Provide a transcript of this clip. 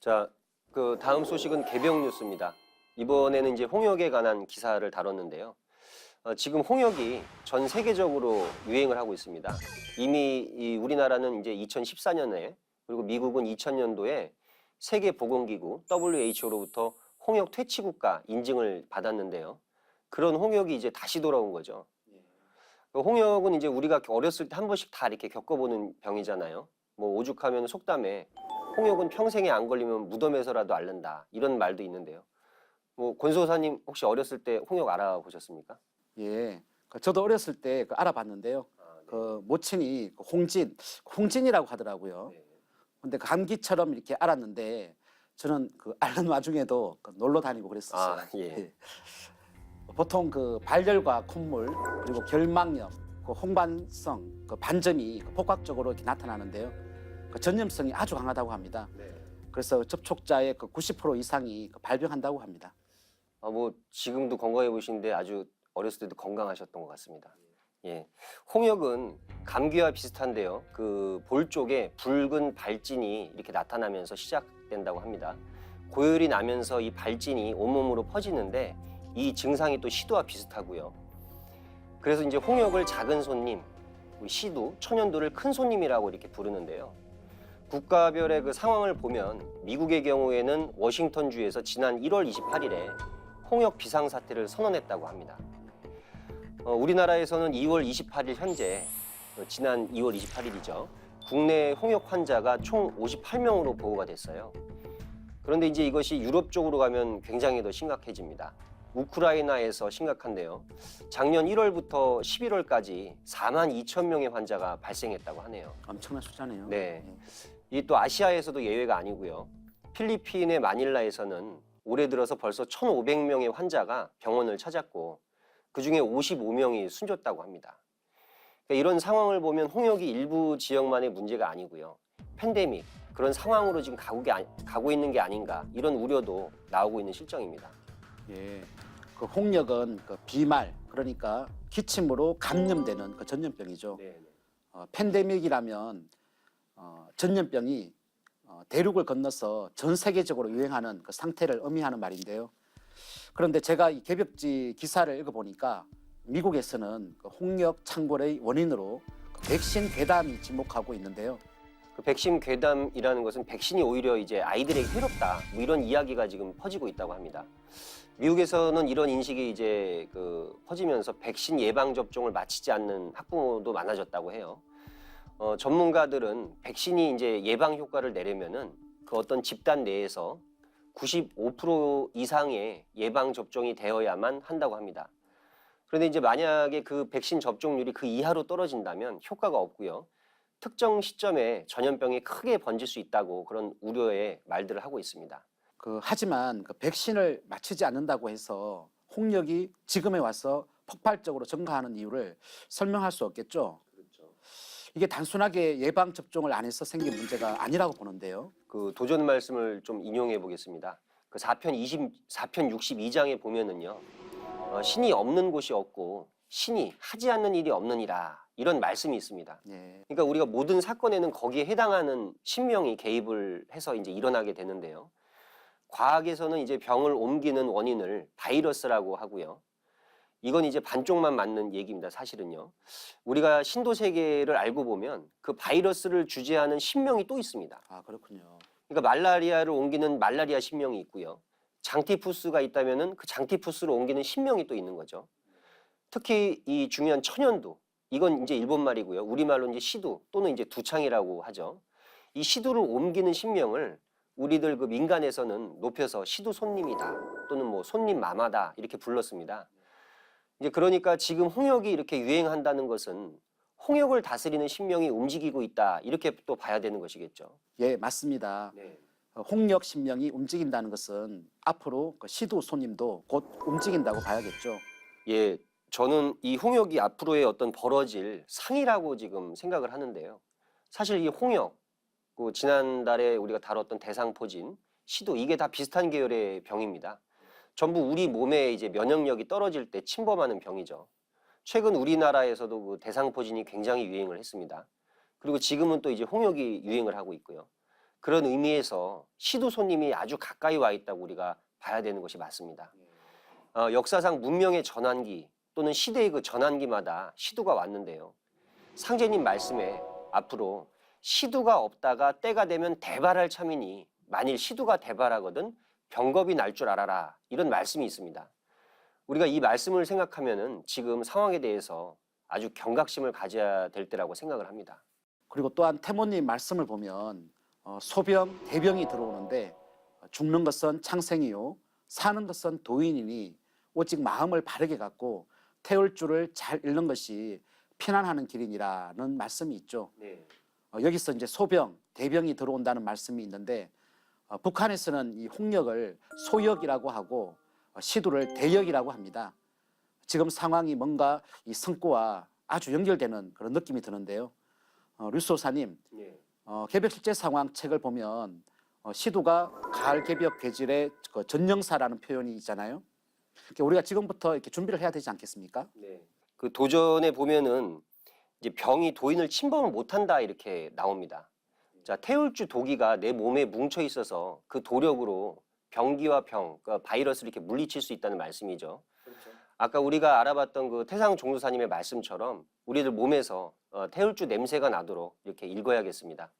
자, 그 다음 소식은 개병 뉴스입니다. 이번에는 이제 홍역에 관한 기사를 다뤘는데요. 지금 홍역이 전 세계적으로 유행을 하고 있습니다. 이미 우리나라는 이제 2014년에 그리고 미국은 2000년도에 세계보건기구 WHO로부터 홍역 퇴치국가 인증을 받았는데요. 그런 홍역이 이제 다시 돌아온 거죠. 홍역은 이제 우리가 어렸을 때 한 번씩 다 이렇게 겪어보는 병이잖아요. 뭐 오죽하면 속담에 홍역은 평생에 안 걸리면 무덤에서라도 앓는다 이런 말도 있는데요. 뭐 권소사님 혹시 어렸을 때 홍역 알아보셨습니까? 예, 저도 어렸을 때 알아봤는데요. 네. 그 모친이 홍진이라고 하더라고요. 네. 근데 감기처럼 이렇게 알았는데 저는 그 앓는 와중에도 놀러 다니고 그랬었어요. 예. 예. 보통 그 발열과 콧물 그리고 결막염, 그 홍반성, 그 반점이 복합적으로 이렇게 나타나는데요. 그 전염성이 아주 강하다고 합니다. 네. 그래서 접촉자의 그 90% 이상이 발병한다고 합니다. 뭐 지금도 건강해 보시는데 아주 어렸을 때도 건강하셨던 것 같습니다. 예. 홍역은 감기와 비슷한데요. 그 볼 쪽에 붉은 발진이 이렇게 나타나면서 시작된다고 합니다. 고열이 나면서 이 발진이 온몸으로 퍼지는데 이 증상이 또 시두와 비슷하고요. 그래서 이제 홍역을 작은 손님, 시두, 천연두를 큰 손님이라고 이렇게 부르는데요. 국가별의 그 상황을 보면 미국의 경우에는 워싱턴주에서 지난 1월 28일에 홍역 비상사태를 선언했다고 합니다. 우리나라에서는 2월 28일 현재, 지난 2월 28일이죠. 국내 홍역 환자가 총 58명으로 보고가 됐어요. 그런데 이제 이것이 유럽 쪽으로 가면 굉장히 더 심각해집니다. 우크라이나에서 심각한데요. 작년 1월부터 11월까지 4만 2천 명의 환자가 발생했다고 하네요. 엄청난 숫자네요. 네. 이 또 아시아에서도 예외가 아니고요. 필리핀의 마닐라에서는 올해 들어서 벌써 1,500명의 환자가 병원을 찾았고 그중에 55명이 숨졌다고 합니다. 그러니까 이런 상황을 보면 홍역이 일부 지역만의 문제가 아니고요. 팬데믹, 그런 상황으로 지금 가고 있는 게 아닌가 이런 우려도 나오고 있는 실정입니다. 예, 그 홍역은 그 비말 그러니까 기침으로 감염되는 그 전염병이죠. 네. 팬데믹이라면 전염병이 대륙을 건너서 전 세계적으로 유행하는 그 상태를 의미하는 말인데요. 그런데 제가 이 개벽지 기사를 읽어보니까 미국에서는 그 홍역 창궐의 원인으로 그 백신 괴담이 지목하고 있는데요. 그 백신 괴담이라는 것은 백신이 오히려 이제 아이들에게 해롭다 뭐 이런 이야기가 지금 퍼지고 있다고 합니다. 미국에서는 이런 인식이 이제 퍼지면서 백신 예방 접종을 마치지 않는 학부모도 많아졌다고 해요. 전문가들은 백신이 이제 예방 효과를 내려면은 그 어떤 집단 내에서 95% 이상의 예방 접종이 되어야만 한다고 합니다. 그런데 이제 만약에 그 백신 접종률이 그 이하로 떨어진다면 효과가 없고요. 특정 시점에 전염병이 크게 번질 수 있다고 그런 우려의 말들을 하고 있습니다. 하지만 그 백신을 맞추지 않는다고 해서 홍역이 지금에 와서 폭발적으로 증가하는 이유를 설명할 수 없겠죠. 그렇죠. 이게 단순하게 예방 접종을 안 해서 생긴 문제가 아니라고 보는데요. 그 도전 말씀을 좀 인용해 보겠습니다. 그 4편 62장에 보면은요. 신이 없는 곳이 없고 신이 하지 않는 일이 없느니라 이런 말씀이 있습니다. 예. 그러니까 우리가 모든 사건에는 거기에 해당하는 신명이 개입을 해서 이제 일어나게 되는데요. 과학에서는 이제 병을 옮기는 원인을 바이러스라고 하고요. 이건 이제 반쪽만 맞는 얘기입니다. 사실은요. 우리가 신도 세계를 알고 보면 그 바이러스를 주재하는 신명이 또 있습니다. 아, 그렇군요. 그러니까 말라리아를 옮기는 말라리아 신명이 있고요. 장티푸스가 있다면은 그 장티푸스를 옮기는 신명이 또 있는 거죠. 특히 이 중요한 천연두, 이건 이제 일본 말이고요. 우리말로 이제 시두 또는 이제 두창이라고 하죠. 이 시두를 옮기는 신명을 우리들 그 민간에서는 높여서 시두 손님이다 또는 뭐 손님 마마다 이렇게 불렀습니다. 이제 그러니까 지금 홍역이 이렇게 유행한다는 것은 홍역을 다스리는 신명이 움직이고 있다 이렇게 또 봐야 되는 것이겠죠. 예, 맞습니다. 네. 홍역 신명이 움직인다는 것은 앞으로 그 시도 손님도 곧 움직인다고 봐야겠죠. 예, 저는 이 홍역이 앞으로의 어떤 벌어질 상이라고 지금 생각을 하는데요. 사실 이 홍역, 그 지난달에 우리가 다뤘던 대상포진, 시도 이게 다 비슷한 계열의 병입니다. 전부 우리 몸에 이제 면역력이 떨어질 때 침범하는 병이죠. 최근 우리나라에서도 그 대상포진이 굉장히 유행을 했습니다. 그리고 지금은 또 이제 홍역이 유행을 하고 있고요. 그런 의미에서 시도 손님이 아주 가까이 와 있다고 우리가 봐야 되는 것이 맞습니다. 역사상 문명의 전환기 또는 시대의 그 전환기마다 시도가 왔는데요. 상제님 말씀에 앞으로 시도가 없다가 때가 되면 대발할 참이니 만일 시도가 대발하거든 병겁이 날 줄 알아라, 이런 말씀이 있습니다. 우리가 이 말씀을 생각하면은 지금 상황에 대해서 아주 경각심을 가져야 될 때라고 생각을 합니다. 그리고 또한 태모님 말씀을 보면 소병, 대병이 들어오는데 죽는 것은 창생이요 사는 것은 도인이니 오직 마음을 바르게 갖고 태울 줄을 잘 잃는 것이 피난하는 길이니라는 말씀이 있죠. 네. 여기서 이제 소병, 대병이 들어온다는 말씀이 있는데 북한에서는 이 홍역을 소역이라고 하고 시도를 대역이라고 합니다. 지금 상황이 뭔가 이 성과와 아주 연결되는 그런 느낌이 드는데요. 류소사님, 네. 개벽 실제 상황 책을 보면 시도가 가을 개벽 괴질의 그 전령사라는 표현이 있잖아요. 그러니까 우리가 지금부터 이렇게 준비를 해야 되지 않겠습니까? 네. 그 도전에 보면은 이제 병이 도인을 침범을 못한다 이렇게 나옵니다. 자, 태울주 도기가 내 몸에 뭉쳐 있어서 그 도력으로 병기와 병, 그러니까 바이러스를 이렇게 물리칠 수 있다는 말씀이죠. 그렇죠. 아까 우리가 알아봤던 그 태상 종도사님의 말씀처럼 우리들 몸에서 태울주 냄새가 나도록 이렇게 읽어야겠습니다.